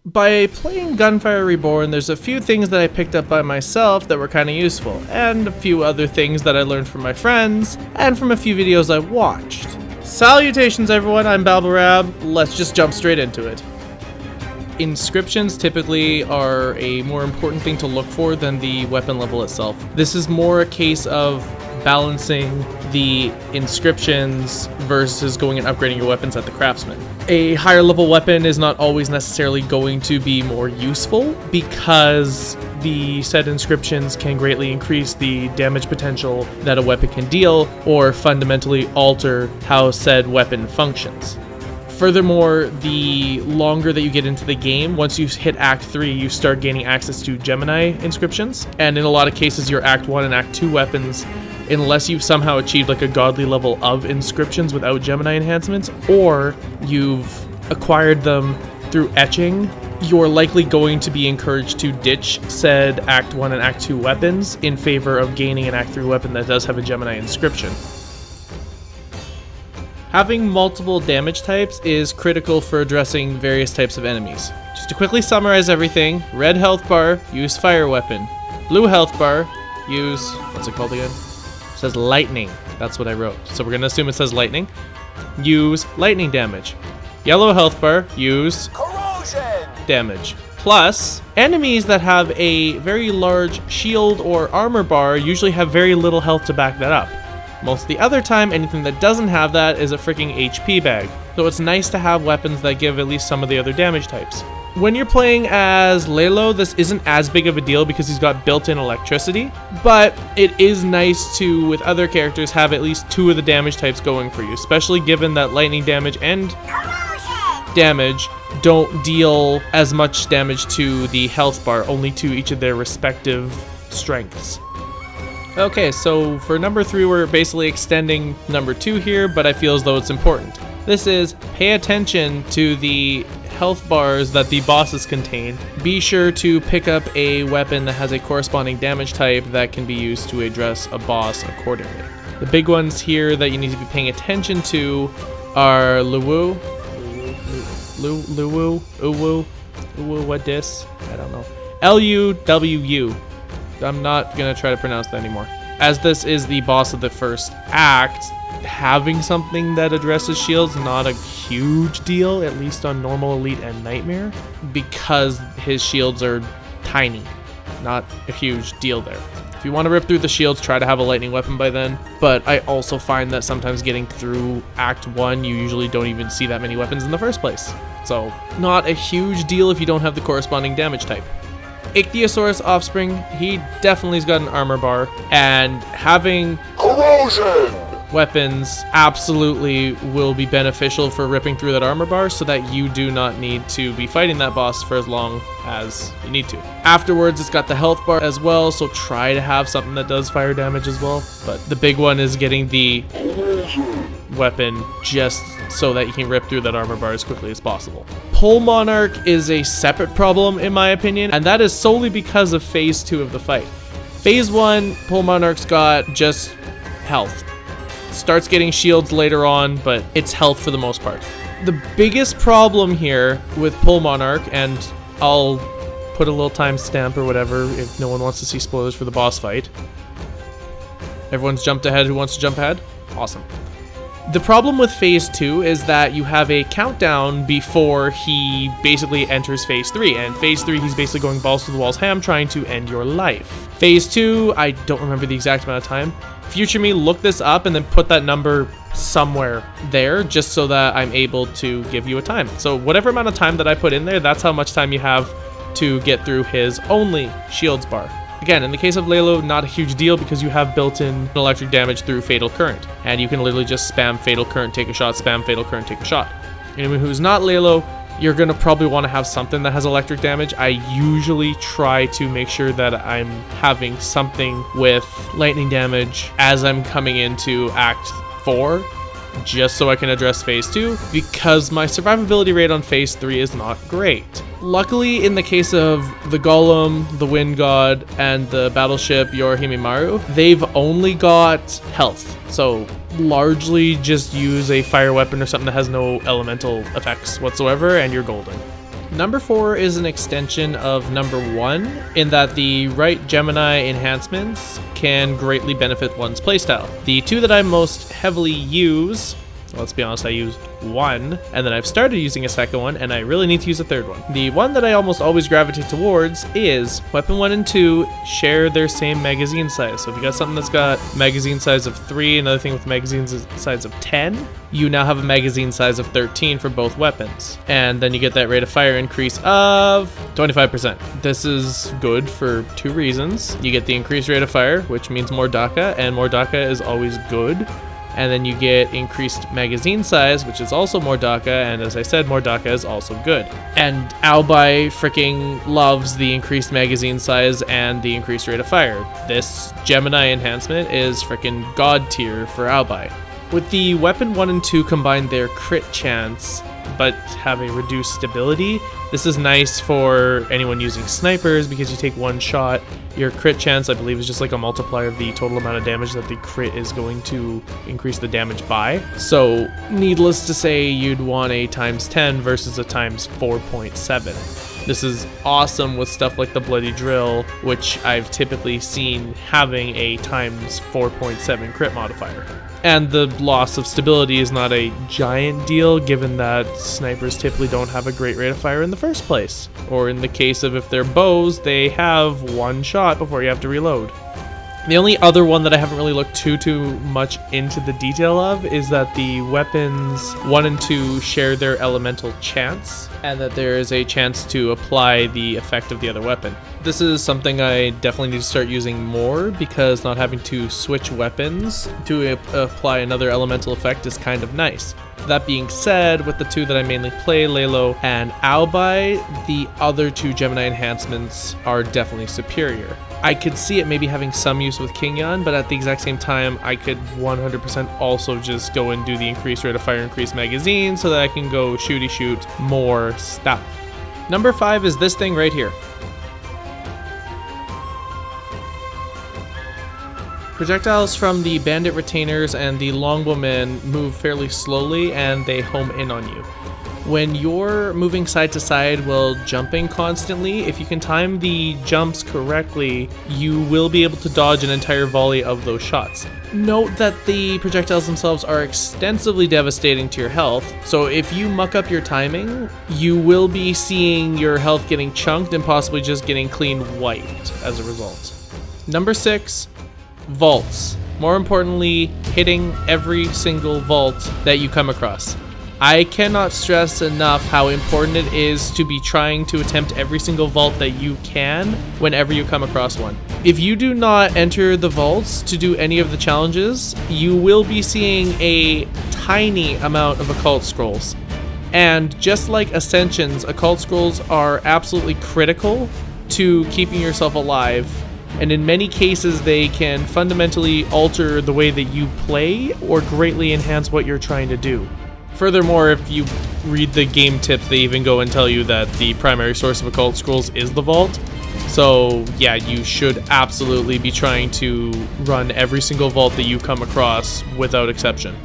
By playing Gunfire Reborn, there's a few things that I picked up by myself that were kind of useful, and a few other things that I learned from my friends, and from a few videos I've watched. Salutations everyone, I'm Babblerab, let's just jump straight into it. Inscriptions typically are a more important thing to look for than the weapon level itself. This is more a case of balancing the inscriptions versus going and upgrading your weapons at the craftsman. A higher level weapon is not always necessarily going to be more useful because the said inscriptions can greatly increase the damage potential that a weapon can deal or fundamentally alter how said weapon functions. Furthermore, the longer that you get into the game, once you hit Act 3, you start gaining access to Gemini Inscriptions, and in a lot of cases your Act 1 and Act 2 weapons, unless you've somehow achieved like a godly level of inscriptions without Gemini Enhancements, or you've acquired them through etching, you're likely going to be encouraged to ditch said Act 1 and Act 2 weapons in favor of gaining an Act 3 weapon that does have a Gemini inscription. Having multiple damage types is critical for addressing various types of enemies. Just to quickly summarize everything, red health bar, use fire weapon. Blue health bar, use, what's it called again? It says lightning, that's what I wrote. So we're gonna assume it says lightning. Use lightning damage. Yellow health bar, use corrosion damage. Plus, enemies that have a very large shield or armor bar usually have very little health to back that up. Most of the other time, anything that doesn't have that is a freaking HP bag. So it's nice to have weapons that give at least some of the other damage types. When you're playing as Lalo, this isn't as big of a deal because he's got built-in electricity, but it is nice to, with other characters, have at least two of the damage types going for you, especially given that lightning damage and damage don't deal as much damage to the health bar, only to each of their respective strengths. Okay, so for number 3, we're basically extending number 2 here, but I feel as though it's important. This is pay attention to the health bars that the bosses contain. Be sure to pick up a weapon that has a corresponding damage type that can be used to address a boss accordingly. The big ones here that you need to be paying attention to are Luwu, what dis? I don't know. Luwu. I'm not gonna try to pronounce that anymore. As this is the boss of the first act, having something that addresses shields not a huge deal, at least on normal, elite, and nightmare, because his shields are tiny. Not a huge deal there. If you want to rip through the shields, try to have a lightning weapon by then, but I also find that sometimes getting through Act 1, you usually don't even see that many weapons in the first place. So, not a huge deal if you don't have the corresponding damage type. Ichthyosaurus offspring, he definitely's got an armor bar, and having corrosion weapons absolutely will be beneficial for ripping through that armor bar so that you do not need to be fighting that boss for as long as you need to. Afterwards, it's got the health bar as well, so try to have something that does fire damage as well, but the big one is getting the weapon just so that you can rip through that armor bar as quickly as possible. Pole Monarch is a separate problem in my opinion, and that is solely because of phase 2 of the fight. Phase 1, Pole Monarch's got just health. Starts getting shields later on, but it's health for the most part. The biggest problem here with Pole Monarch, and I'll put a little timestamp or whatever if no one wants to see spoilers for the boss fight. Everyone's jumped ahead who wants to jump ahead? Awesome. The problem with phase 2 is that you have a countdown before he basically enters phase 3, and phase 3 he's basically going balls to the walls ham trying to end your life. Phase 2, I don't remember the exact amount of time. Future me, look this up and then put that number somewhere there just so that I'm able to give you a time. So whatever amount of time that I put in there, that's how much time you have to get through his only shields bar. Again, in the case of Lalo, not a huge deal because you have built-in electric damage through Fatal Current. And you can literally just spam Fatal Current, take a shot, spam Fatal Current, take a shot. Anyone who's not Lalo, you're going to probably want to have something that has electric damage. I usually try to make sure that I'm having something with lightning damage as I'm coming into Act 4, just so I can address Phase 2, because my survivability rate on Phase 3 is not great. Luckily, in the case of the Golem, the Wind God, and the battleship Your Himimaru, they've only got health. So largely just use a fire weapon or something that has no elemental effects whatsoever, and you're golden. Number 4 is an extension of number 1 in that the right Gemini enhancements can greatly benefit one's playstyle. The 2 that I most heavily use, let's be honest, I use 1, and then I've started using a second one, and I really need to use a third one. The one that I almost always gravitate towards is weapon 1 and 2 share their same magazine size. So if you got something that's got magazine size of 3, another thing with magazine size of 10, you now have a magazine size of 13 for both weapons. And then you get that rate of fire increase of 25%. This is good for 2 reasons. You get the increased rate of fire, which means more DACA, and more DACA is always good. And then you get increased magazine size, which is also more DACA, and as I said, more DACA is also good. And Albai freaking loves the increased magazine size and the increased rate of fire. This Gemini enhancement is freaking god tier for Albai. With the weapon 1 and 2 combine their crit chance, but have a reduced stability. This is nice for anyone using snipers because you take 1 shot. Your crit chance, I believe, is just like a multiplier of the total amount of damage that the crit is going to increase the damage by. So needless to say, you'd want a times 10 versus a times 4.7. This is awesome with stuff like the Bloody Drill, which I've typically seen having a times 4.7 crit modifier. And the loss of stability is not a giant deal, given that snipers typically don't have a great rate of fire in the first place. Or in the case of if they're bows, they have 1 shot before you have to reload. The only other one that I haven't really looked too much into the detail of is that the weapons 1 and 2 share their elemental chance, and that there is a chance to apply the effect of the other weapon. This is something I definitely need to start using more, because not having to switch weapons to apply another elemental effect is kind of nice. That being said, with the 2 that I mainly play, Lalo and Albai, the other 2 Gemini enhancements are definitely superior. I could see it maybe having some use with Kingyun, but at the exact same time, I could 100% also just go and do the increased rate of fire, increased magazine, so that I can go shooty shoot more stuff. Number 5 is this thing right here. Projectiles from the bandit retainers and the longbowmen move fairly slowly, and they home in on you. When you're moving side to side while jumping constantly, if you can time the jumps correctly, you will be able to dodge an entire volley of those shots. Note that the projectiles themselves are extensively devastating to your health, so if you muck up your timing, you will be seeing your health getting chunked and possibly just getting clean wiped as a result. Number 6, vaults. More importantly, hitting every single vault that you come across. I cannot stress enough how important it is to be trying to attempt every single vault that you can whenever you come across one. If you do not enter the vaults to do any of the challenges, you will be seeing a tiny amount of Occult Scrolls. And just like Ascensions, Occult Scrolls are absolutely critical to keeping yourself alive. And in many cases, they can fundamentally alter the way that you play or greatly enhance what you're trying to do. Furthermore, if you read the game tips, they even go and tell you that the primary source of Occult Scrolls is the vault. So yeah, you should absolutely be trying to run every single vault that you come across without exception.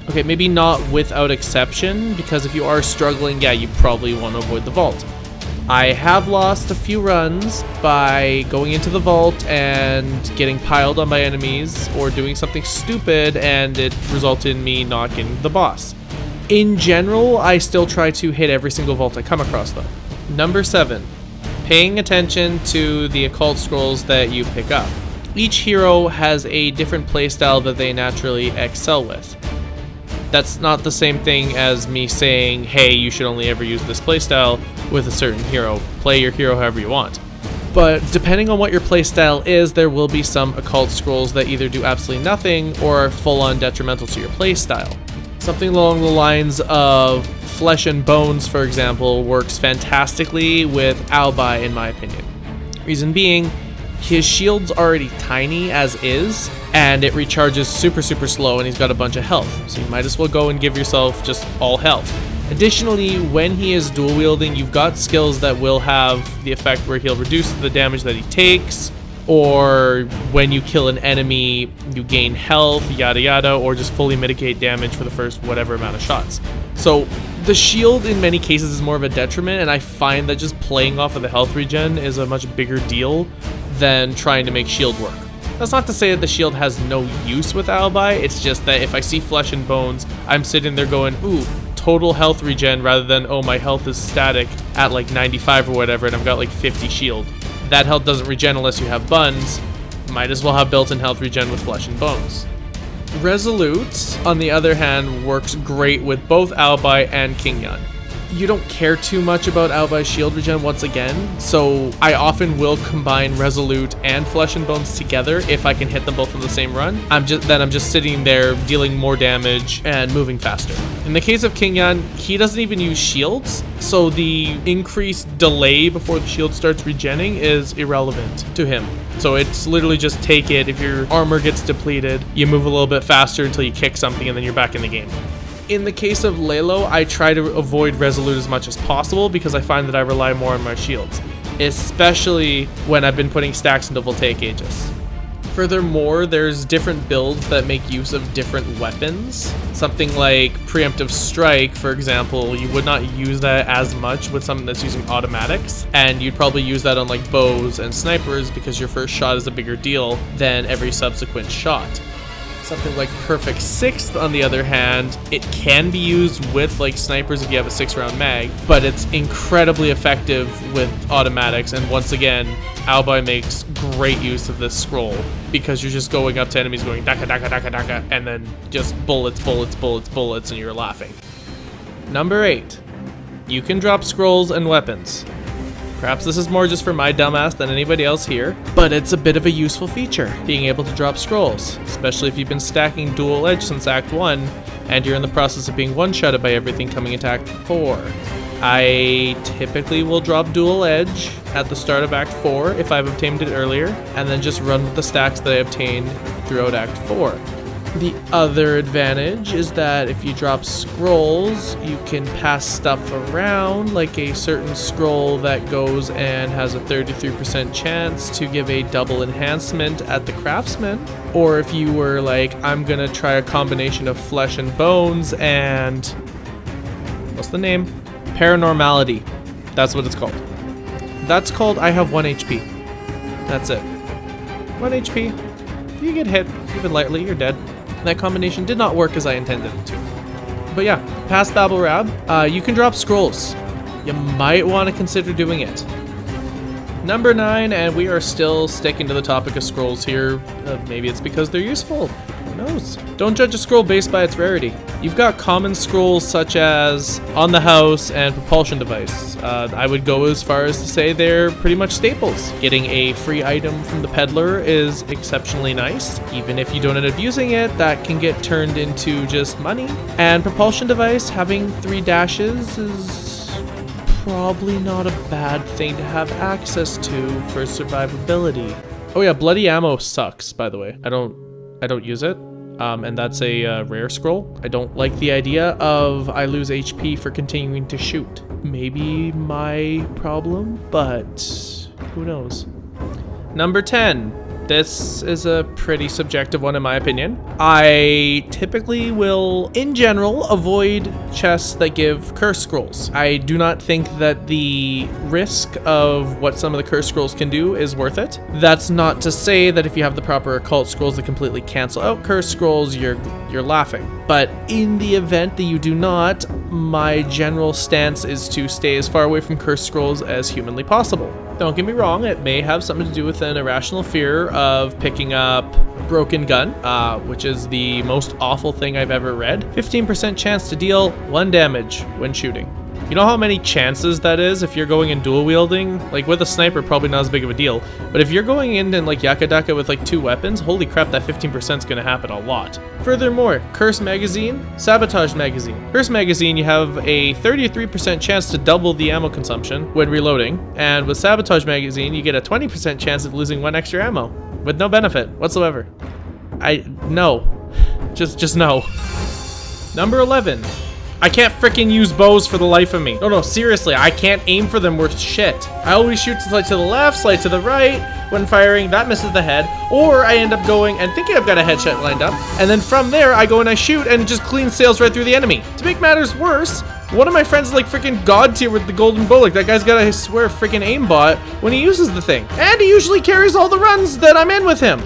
Okay, maybe not without exception, because if you are struggling, yeah, you probably want to avoid the vault. I have lost a few runs by going into the vault and getting piled on by enemies, or doing something stupid and it resulted in me not getting the boss. In general, I still try to hit every single vault I come across though. Number 7, paying attention to the Occult Scrolls that you pick up. Each hero has a different playstyle that they naturally excel with. That's not the same thing as me saying, hey, you should only ever use this playstyle with a certain hero. Play your hero however you want. But depending on what your playstyle is, there will be some Occult Scrolls that either do absolutely nothing or are full-on detrimental to your playstyle. Something along the lines of Flesh and Bones, for example, works fantastically with Albai, in my opinion. Reason being, his shield's already tiny as is, and it recharges super slow, and he's got a bunch of health, so you might as well go and give yourself just all health. Additionally, when he is dual wielding, you've got skills that will have the effect where he'll reduce the damage that he takes, or when you kill an enemy, you gain health, yada yada, or just fully mitigate damage for the first whatever amount of shots. So the shield in many cases is more of a detriment, and I find that just playing off of the health regen is a much bigger deal than trying to make shield work. That's not to say that the shield has no use with Alibi, it's just that if I see flesh and bones, I'm sitting there going, ooh, total health regen, rather than, oh, my health is static at like 95 or whatever, and I've got like 50 shield. That health doesn't regen unless you have buns. Might as well have built-in health regen with flesh and bones. Resolute, on the other hand, works great with both Alibi and King Yun. You don't care too much about Alibi's shield regen once again, so I often will combine Resolute and Flesh and Bones together if I can hit them both in the same run. I'm just sitting there dealing more damage and moving faster. In the case of King Yun, he doesn't even use shields, so the increased delay before the shield starts regenning is irrelevant to him. So it's literally just take it. If your armor gets depleted, you move a little bit faster until you kick something and then you're back in the game. In the case of Lalo, I try to avoid Resolute as much as possible because I find that I rely more on my shields, especially when I've been putting stacks into Voltaic Aegis. Furthermore, there's different builds that make use of different weapons. Something like Preemptive Strike, for example, you would not use that as much with something that's using automatics, and you'd probably use that on like bows and snipers because your first shot is a bigger deal than every subsequent shot. Something like Perfect Sixth, on the other hand, it can be used with like snipers if you have a 6-round mag, but it's incredibly effective with automatics. And once again, Alibi makes great use of this scroll because you're just going up to enemies going daka daka daka daka, and then just bullets, bullets, bullets, bullets, and you're laughing. Number 8, you can drop scrolls and weapons. Perhaps this is more just for my dumbass than anybody else here, but it's a bit of a useful feature, being able to drop scrolls, especially if you've been stacking Dual Edge since Act 1, and you're in the process of being one-shotted by everything coming into Act 4. I typically will drop Dual Edge at the start of Act 4 if I've obtained it earlier, and then just run with the stacks that I obtained throughout Act 4. The other advantage is that if you drop scrolls, you can pass stuff around, like a certain scroll that goes and has a 33% chance to give a double enhancement at the craftsman. Or if you were like, I'm gonna try a combination of flesh and bones and... what's the name? Paranormality. That's what it's called. That's called I have 1 HP. That's it. 1 HP. If you get hit, even lightly, you're dead. That combination did not work as I intended it to. But yeah, past Babblerab, you can drop scrolls. You might want to consider doing it. Number 9, and we are still sticking to the topic of scrolls here. Maybe it's because they're useful. Who knows? Don't judge a scroll based by its rarity. You've got common scrolls such as On the House and Propulsion Device. I would go as far as to say they're pretty much staples. Getting a free item from the peddler is exceptionally nice. Even if you don't end up using it, that can get turned into just money. And Propulsion Device, having 3 dashes is probably not a bad thing to have access to for survivability. Oh yeah, Bloody Ammo sucks, by the way. I don't use it. And that's a rare scroll. I don't like the idea of I lose HP for continuing to shoot. Maybe my problem, but who knows. Number 10. This is a pretty subjective one in my opinion. I typically will, in general, avoid chests that give curse scrolls. I do not think that the risk of what some of the curse scrolls can do is worth it. That's not to say that if you have the proper occult scrolls that completely cancel out curse scrolls, you're laughing. But in the event that you do not, my general stance is to stay as far away from curse scrolls as humanly possible. Don't get me wrong, it may have something to do with an irrational fear of picking up Broken Gun, which is the most awful thing I've ever read. 15% chance to deal 1 damage when shooting. You know how many chances that is if you're going in dual wielding? Like with a sniper, probably not as big of a deal. But if you're going in and like Yakadaka with like 2 weapons, holy crap, that 15% is gonna happen a lot. Furthermore, Curse Magazine, Sabotage Magazine. Curse Magazine, you have a 33% chance to double the ammo consumption when reloading. And with Sabotage Magazine, you get a 20% chance of losing 1 extra ammo with no benefit whatsoever. No. Just no. Number 11. I can't freaking use bows for the life of me. No, seriously, I can't aim for them worth shit. I always shoot slight to the left, slight to the right. When firing, that misses the head. Or I end up going and thinking I've got a headshot lined up. And then from there, I go and I shoot and it just clean sails right through the enemy. To make matters worse, one of my friends is like freaking god tier with the golden bullet. That guy's got, I swear, freaking aimbot when he uses the thing. And he usually carries all the runs that I'm in with him.